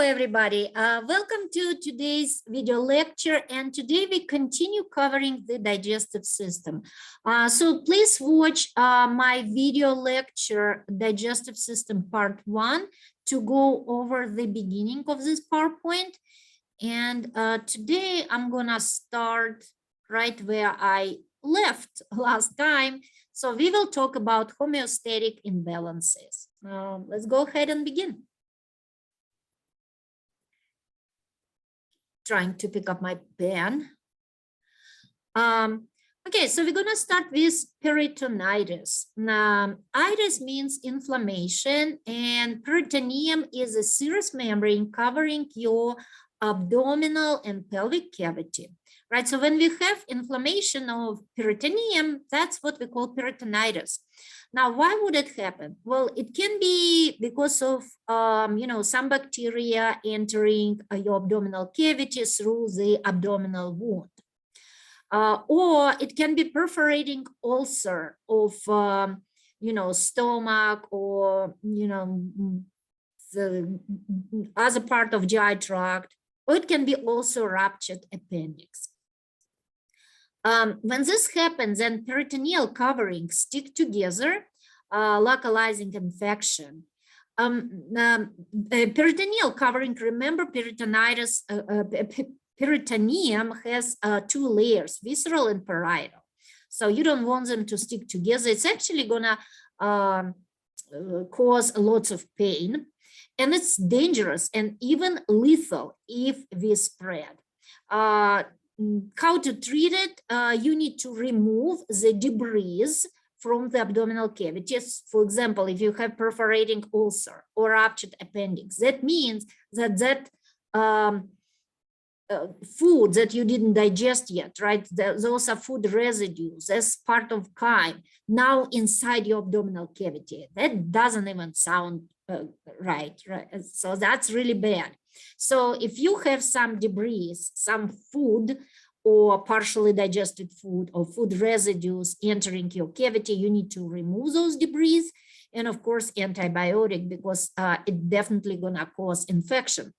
everybody. Welcome to today's video lecture, and today we continue covering the digestive system. So please watch my video lecture, Digestive System Part 1, to go over the beginning of this PowerPoint. And today I'm gonna start right where I left last time. So we will talk about homeostatic imbalances. Let's go ahead and begin. Trying to pick up my pen. Okay, so we're going to start with peritonitis. Itis means inflammation, and peritoneum is a serous membrane covering your abdominal and pelvic cavity, right? So when we have inflammation of peritoneum, that's what we call peritonitis. Now, why would it happen? Well, it can be because of, some bacteria entering your abdominal cavity through the abdominal wound. Or it can be perforating ulcer of, stomach or, the other part of GI tract, or it can be also ruptured appendix. When this happens, then peritoneal coverings stick together, localizing infection. Peritoneal covering, remember peritonitis, peritoneum has two layers, visceral and parietal. So you don't want them to stick together. It's actually gonna cause lots of pain, and it's dangerous and even lethal if we spread. How to treat it? You need to remove the debris from the abdominal cavities. For example, if you have perforating ulcer or ruptured appendix, that means that food that you didn't digest yet, right? Those are food residues as part of chyme now inside your abdominal cavity. That doesn't even sound right? So that's really bad. So if you have some debris, some food or partially digested food or food residues entering your cavity, you need to remove those debris. And of course, antibiotic, because it definitely gonna cause infection.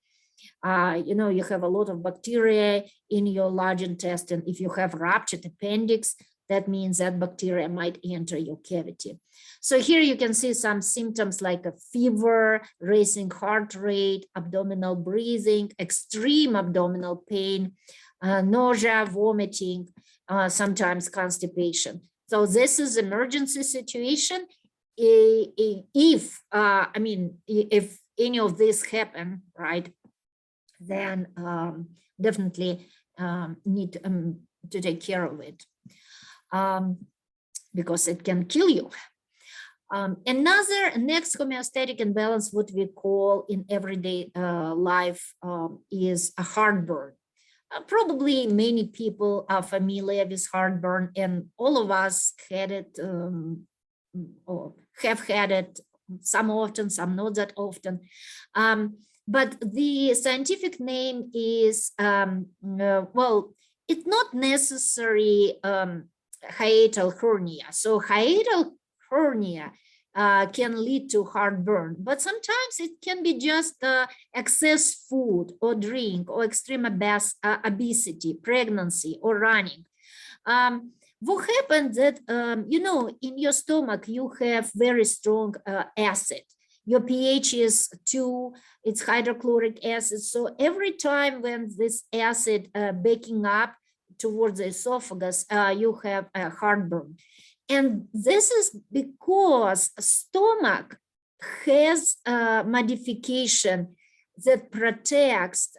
You have a lot of bacteria in your large intestine. If you have ruptured appendix, that means that bacteria might enter your cavity. So here you can see some symptoms like a fever, racing heart rate, abdominal breathing, extreme abdominal pain, nausea, vomiting, sometimes constipation. So this is emergency situation. If any of this happen, right, then definitely need to take care of it. Because it can kill you. Next homeostatic imbalance, what we call in everyday life, is a heartburn. Probably many people are familiar with heartburn, and all of us had it or have had it, some often, some not that often. But the scientific name is, it's not necessary hiatal hernia. So hiatal hernia can lead to heartburn, but sometimes it can be just excess food or drink or extreme obesity, pregnancy, or running. What happens that, in your stomach, you have very strong acid. Your pH is 2, it's hydrochloric acid. So every time when this acid baking up towards the esophagus, you have a heartburn. And this is because stomach has a modification that protects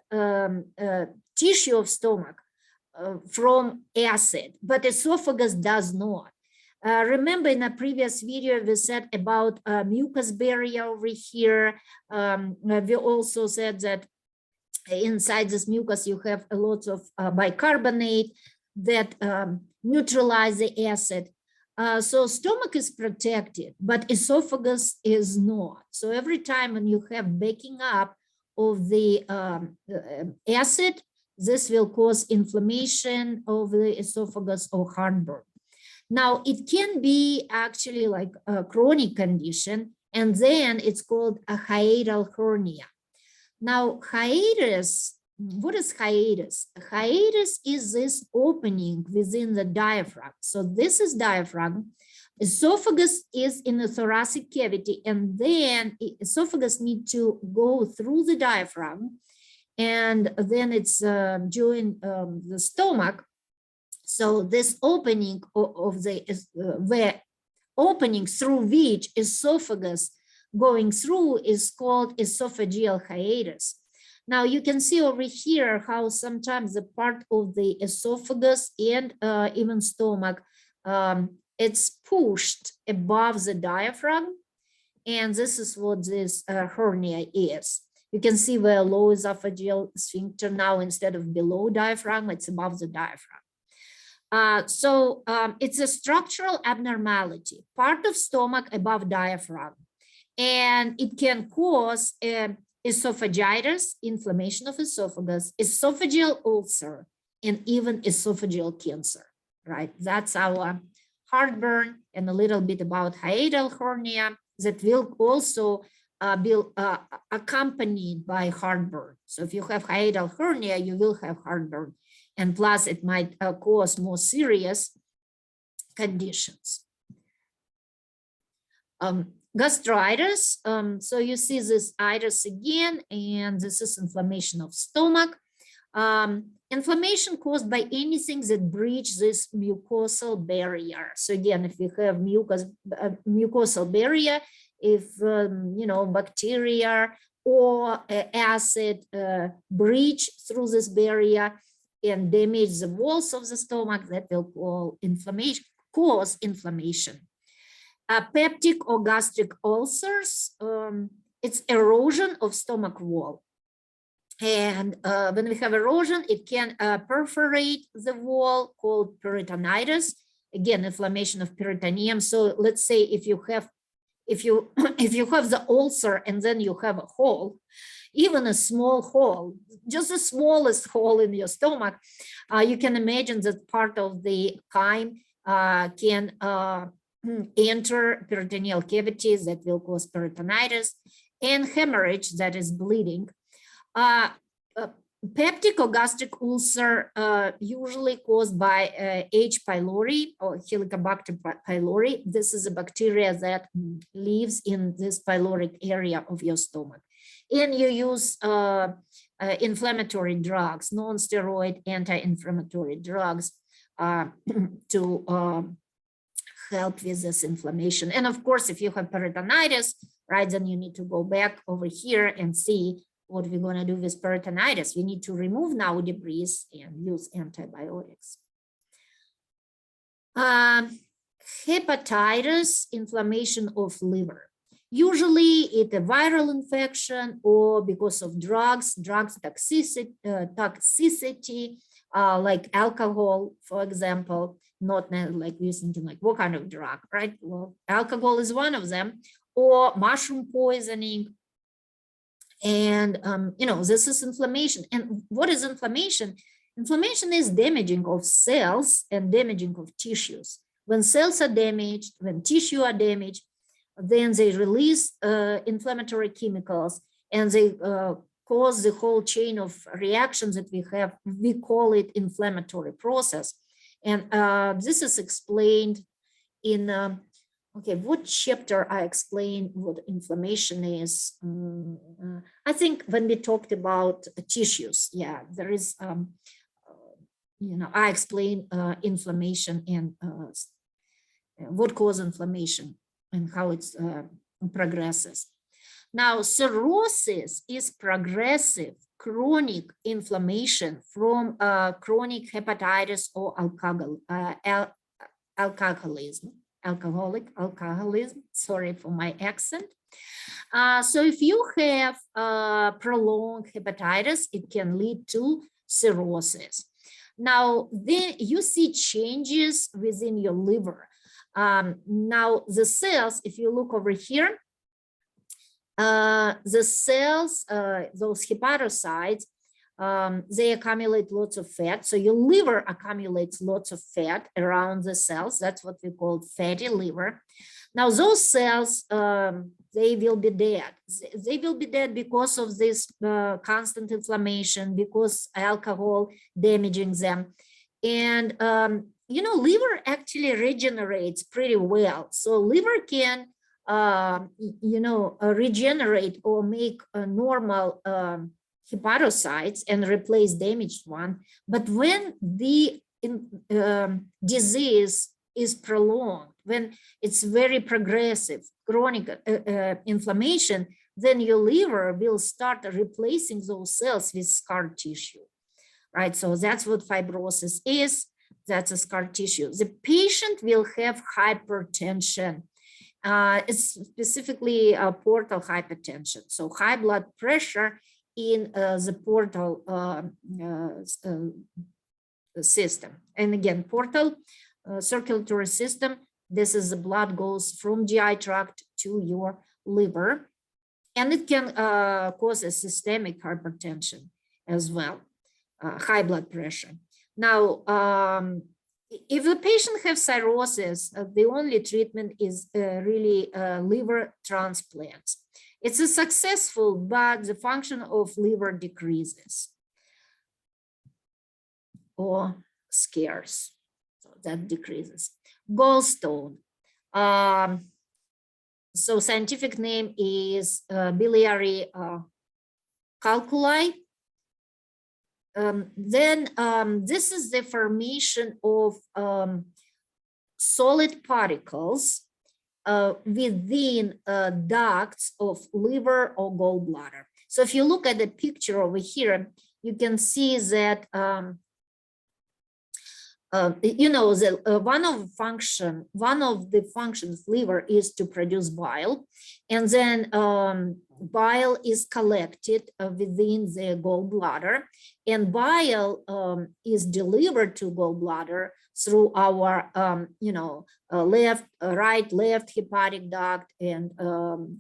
tissue of stomach from acid, but esophagus does not. Remember in a previous video, we said about mucus barrier over here. We also said that inside this mucus, you have a lot of bicarbonate that neutralize the acid. So stomach is protected, but esophagus is not. So every time when you have baking up of the acid, this will cause inflammation of the esophagus or heartburn. Now, it can be actually like a chronic condition, and then it's called a hiatal hernia. Now, hiatus, what is hiatus? Hiatus is this opening within the diaphragm. So this is diaphragm. Esophagus is in the thoracic cavity, and then esophagus need to go through the diaphragm, and then it's join the stomach. So this opening of the opening through which esophagus going through is called esophageal hiatus. Now you can see over here how sometimes the part of the esophagus and even stomach, it's pushed above the diaphragm. And this is what this hernia is. You can see where low esophageal sphincter now, instead of below diaphragm, it's above the diaphragm. It's a structural abnormality, part of stomach above diaphragm, and it can cause esophagitis, inflammation of esophagus, esophageal ulcer, and even esophageal cancer, right? That's our heartburn, and a little bit about hiatal hernia that will also be accompanied by heartburn. So if you have hiatal hernia, you will have heartburn. And plus it might cause more serious conditions. Gastritis, so you see this itis again, and this is inflammation of stomach. Inflammation caused by anything that breach this mucosal barrier. So again, if you have mucosal barrier, if bacteria or acid breach through this barrier and damage the walls of the stomach, that will cause inflammation. Peptic or gastric ulcers, it's erosion of stomach wall. And when we have erosion, it can perforate the wall, called peritonitis. Again, inflammation of peritoneum. So let's say if you have the ulcer and then you have a hole, even a small hole, just the smallest hole in your stomach, you can imagine that part of the chyme can enter peritoneal cavities that will cause peritonitis, and hemorrhage, that is bleeding. Peptic or gastric ulcer usually caused by H. pylori or Helicobacter pylori. This is a bacteria that lives in this pyloric area of your stomach. And you use inflammatory drugs, non-steroid anti-inflammatory drugs to help with this inflammation. And of course, if you have peritonitis, right, then you need to go back over here and see what we're going to do with peritonitis. We need to remove now debris and use antibiotics. Hepatitis, inflammation of liver. Usually it's a viral infection or because of drugs toxicity, like alcohol, for example, not like using like what kind of drug, right? Well, alcohol is one of them, or mushroom poisoning. And, this is inflammation. And what is inflammation? Inflammation is damaging of cells and damaging of tissues. When cells are damaged, when tissue are damaged, then they release inflammatory chemicals, and they cause the whole chain of reactions that we have. We call it inflammatory process. And this is explained in okay, what chapter I explain what inflammation is? I think when we talked about tissues, yeah, there is, I explain inflammation and what causes inflammation and how it progresses. Now, cirrhosis is progressive chronic inflammation from chronic hepatitis or alcoholism, sorry for my accent. So if you have prolonged hepatitis, it can lead to cirrhosis. Now, then you see changes within your liver. Now, the cells, if you look over here, the cells, those hepatocytes, they accumulate lots of fat. So your liver accumulates lots of fat around the cells. That's what we call fatty liver. Now, those cells, they will be dead. They will be dead because of this constant inflammation, because alcohol damaging them. And, you know, liver actually regenerates pretty well. So liver can, you know, regenerate or make a normal hepatocytes and replace damaged one. But when the disease is prolonged, when it's very progressive, chronic inflammation, then your liver will start replacing those cells with scar tissue, right? So that's what fibrosis is. That's a scar tissue. The patient will have hypertension. It's specifically portal hypertension. So high blood pressure in the portal system. And again, portal circulatory system, this is the blood goes from GI tract to your liver, and it can cause a systemic hypertension as well, high blood pressure. Now, if the patient has cirrhosis, the only treatment is really liver transplants. It's a successful, but the function of liver decreases or scarce, so that decreases. Gallstone. So scientific name is biliary calculi. This is the formation of solid particles within ducts of liver or gallbladder. So if you look at the picture over here, you can see that you know, one of the functions of liver is to produce bile, and then bile is collected within the gallbladder, and bile is delivered to gallbladder through our you know, right, left hepatic duct and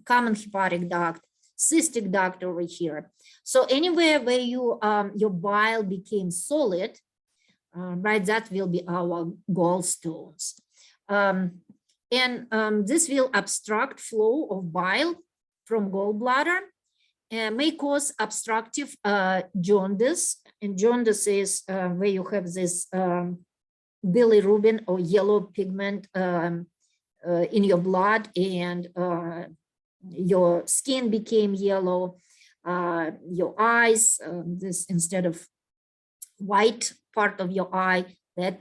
common hepatic duct, cystic duct over here. So anywhere where you your bile became solid, right, that will be our gallstones. This will obstruct flow of bile from gallbladder and may cause obstructive jaundice. And jaundice is where you have this bilirubin or yellow pigment in your blood, and your skin became yellow, your eyes, this instead of white part of your eye, that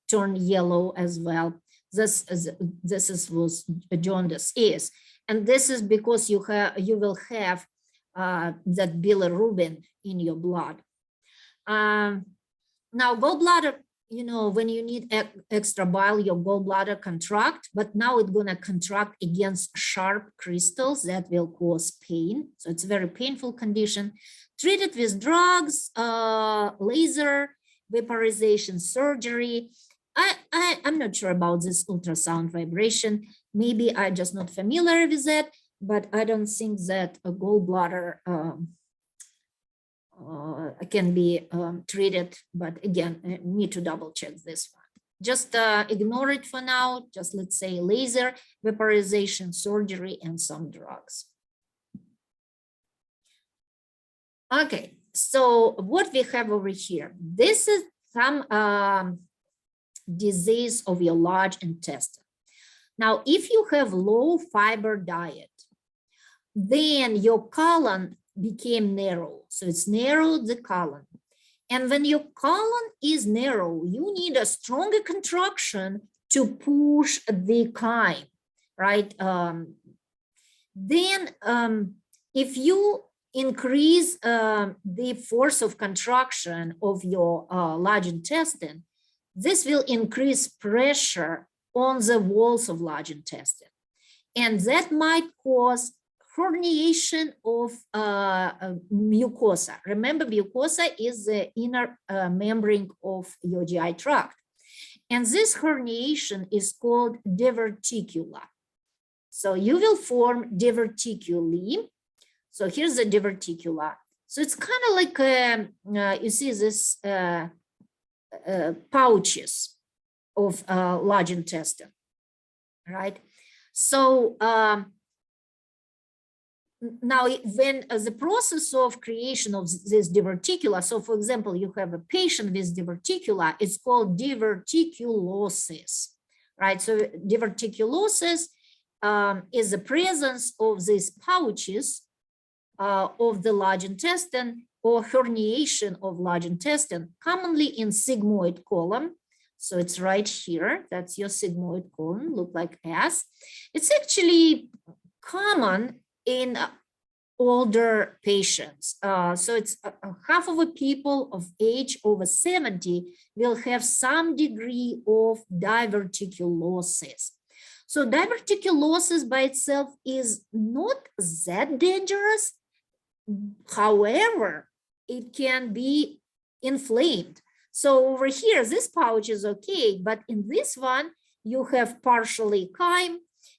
turn yellow as well. This is what jaundice is, and this is because you will have that bilirubin in your blood. Now, gallbladder, you know, when you need extra bile, your gallbladder contract, but now it's gonna contract against sharp crystals that will cause pain. So it's a very painful condition. Treated with drugs, laser, vaporization surgery. I'm not sure about this ultrasound vibration. Maybe I'm just not familiar with that, but I don't think that a gallbladder can be treated. But again, I need to double check this one. Just ignore it for now. Just let's say laser, vaporization surgery, and some drugs. Okay, so what we have over here, this is some disease of your large intestine. Now, if you have low fiber diet, then your colon became narrow. So it's narrowed the colon. And when your colon is narrow, you need a stronger contraction to push the chyme, right? Then if you increase the force of contraction of your large intestine, this will increase pressure on the walls of large intestine. And that might cause herniation of mucosa. Remember, mucosa is the inner membrane of your GI tract. And this herniation is called diverticula. So you will form diverticuli. So here's the diverticula. So it's kind of like, you see this pouches of large intestine, right? So now when the process of creation of this diverticula, so for example, you have a patient with diverticula, it's called diverticulosis, right? So diverticulosis is the presence of these pouches of the large intestine or herniation of large intestine, commonly in sigmoid colon. So it's right here, that's your sigmoid colon, look like S. It's actually common in older patients. So it's half of the people of age over 70 will have some degree of diverticulosis. So diverticulosis by itself is not that dangerous. However, it can be inflamed. So over here, this pouch is okay, but in this one, you have partially chyme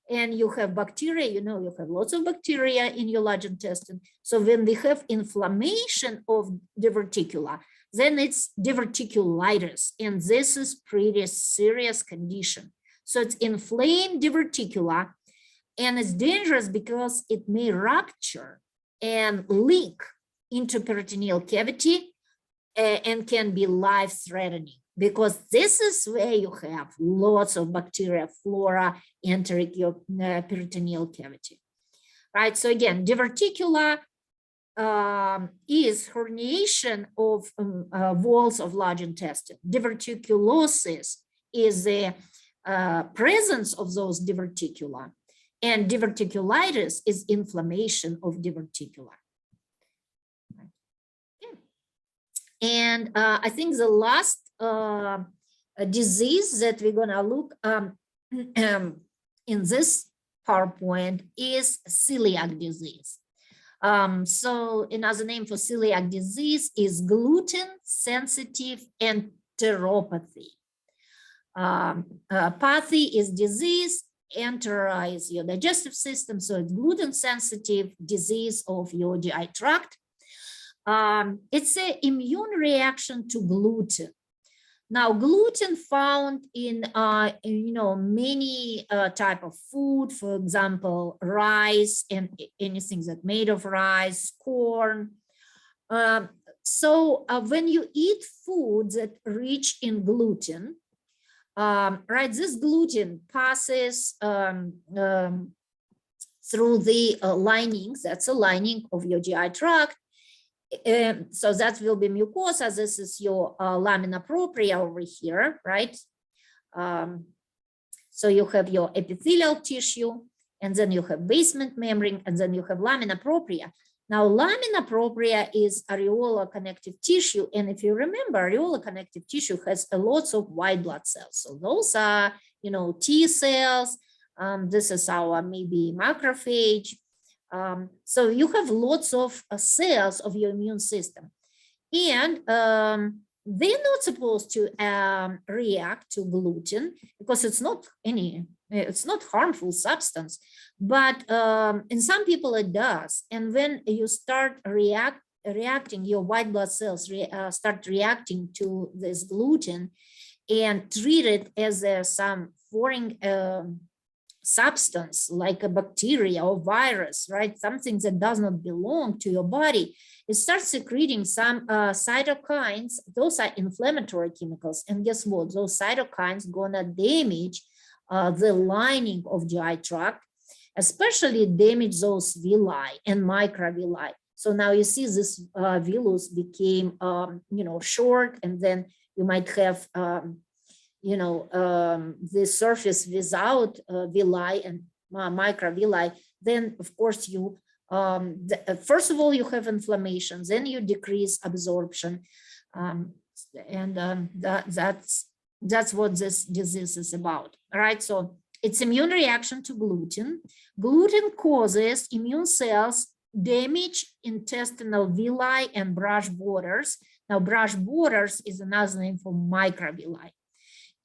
and you have bacteria, you know, you have lots of bacteria in your large intestine. So when we have inflammation of diverticula, then it's diverticulitis, and this is pretty serious condition. So it's inflamed diverticula, and it's dangerous because it may rupture and leak into peritoneal cavity and can be life-threatening, because this is where you have lots of bacteria flora entering your peritoneal cavity, right? So again, diverticula is herniation of walls of large intestine. Diverticulosis is the presence of those diverticula, and diverticulitis is inflammation of diverticula. And I think the last disease that we're gonna look in this PowerPoint is celiac disease. So another name for celiac disease is gluten-sensitive enteropathy. Pathy is disease, entera is your digestive system, so it's gluten-sensitive disease of your GI tract. It's an immune reaction to gluten. Now, gluten found in you know, many type of food, for example, rice and anything that's made of rice, corn. So when you eat foods that rich in gluten, right, this gluten passes through the linings. That's a lining of your GI tract. So that will be mucosa. This is your lamina propria over here, right? So you have your epithelial tissue, and then you have basement membrane, and then you have lamina propria. Now, lamina propria is areola connective tissue, and if you remember, areola connective tissue has a lots of white blood cells. So those are, you know, T cells. This is our maybe macrophage. So you have lots of cells of your immune system, and they're not supposed to react to gluten because it's not harmful substance, but in some people it does. And when you start reacting, your white blood cells start reacting to this gluten and treat it as some foreign substance like a bacteria or virus, right? Something that does not belong to your body. It starts secreting some cytokines. Those are inflammatory chemicals. And guess what? Those cytokines gonna damage the lining of GI tract, especially damage those villi and microvilli. So now you see this villus became, you know, short, and then you might have you know, the surface without villi and microvilli. Then of course you first of all you have inflammation, then you decrease absorption, and that's what this disease is about. All right, so it's immune reaction to gluten. Gluten causes immune cells damage intestinal villi and brush borders. Now, brush borders is another name for microvilli,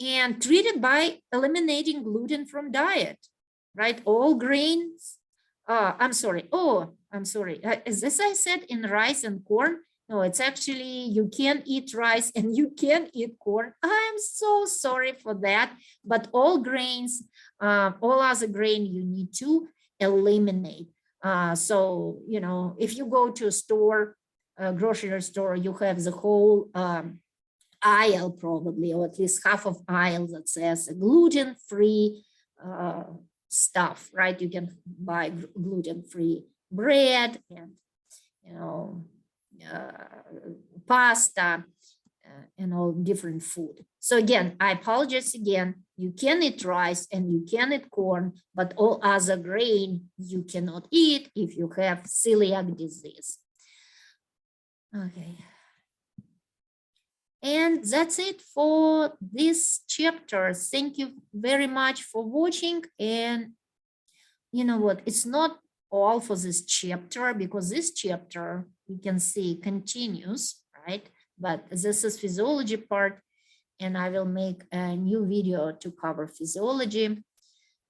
and treated by eliminating gluten from diet, right? All grains. I'm sorry. Is this I said in rice and corn? No, it's actually you can eat rice and you can eat corn. I'm so sorry for that. But all grains, All other grain you need to eliminate. So, you know, if you go to a store, a grocery store, you have the whole aisle probably, or at least half of aisle that says gluten-free stuff, right? You can buy gluten-free bread and, you know, pasta and all different food. So again, I apologize again, you can eat rice and you can eat corn, but all other grain you cannot eat if you have celiac disease. Okay. And that's it for this chapter. Thank you very much for watching. And you know what, it's not all for this chapter, because this chapter, you can see, continues, right? But this is physiology part, and I will make a new video to cover physiology.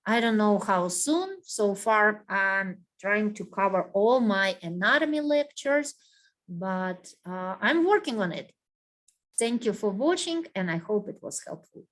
I don't know how soon. So far, I'm trying to cover all my anatomy lectures, but I'm working on it. Thank you for watching, and I hope it was helpful.